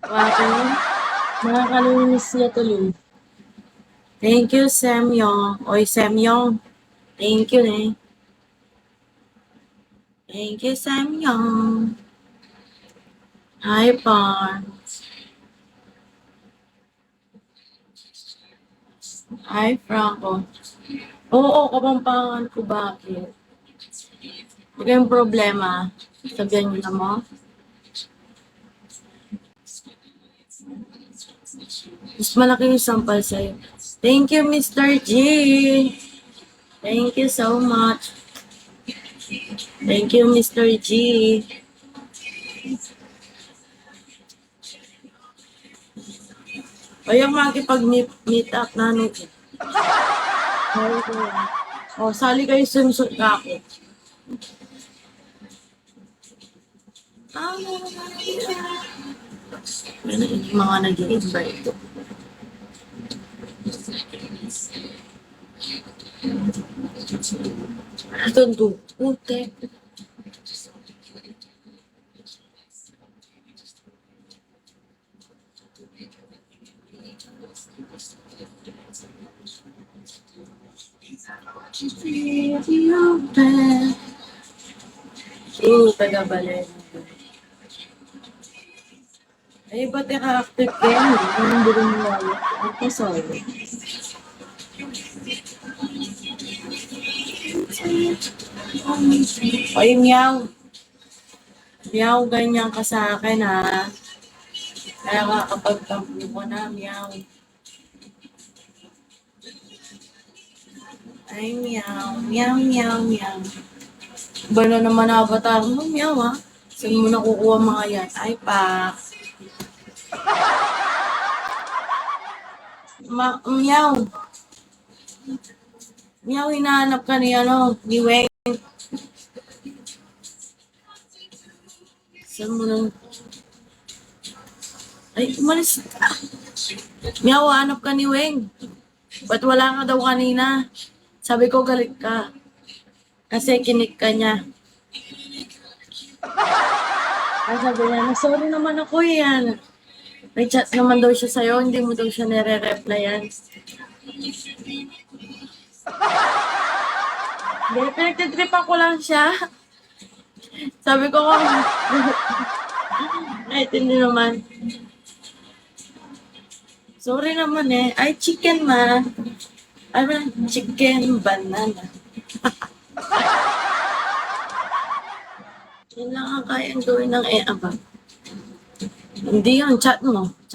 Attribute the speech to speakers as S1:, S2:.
S1: Bakit? Nakakalinis siya tuloy. Thank you, Samyong. Oy, Samyong. Thank you, eh. Thank you, Samyong. Hi, Par. Hi, Franco. Oo, kapampangan ko, bakit? Hindi kayong problema. Sabihan niyo na mo. Mas malaki yung sampal sa'yo. Thank you, Mr. G. Thank you so much. Thank you, Mr. G. Ayaw makikipag-meet up na ano. O, sali kayo sunod ka ako. Yung mga nag-i-invite. Ito, putek. Taga-balen. Ay, ba't ka-active kayo? Hindi rin niwala. Ito, sorry. Oy, meow. Meow, ganyan ka sa akin, ha? Kaya nga kapag tampo ko na, meow. Ay, meow. Meow, meow, meow. Ba na naman avatar mo, meow, ha? Saan mo nakukuha mga yan? Ay, pa. Meow. Meow, hinahanap ka ni, ni Weng. Saan mo nang... Ay, umalis ka. Meow, hanap ka ni Weng. Ba't wala ka daw kanina? Sabi ko, galit ka. Kasi kinik ka niya. Ay, sabi niya, sorry naman ako yan. May chat naman daw siya sa'yo, hindi mo daw siya nire-replyan. Hindi, pinagtitripan ko lang siya. Sabi ko, ay, hindi naman. Sorry naman eh. Ay, chicken man. Ano, chicken banana. Yan lang ang kayang gawin ng aba. Hindi yung chat mo.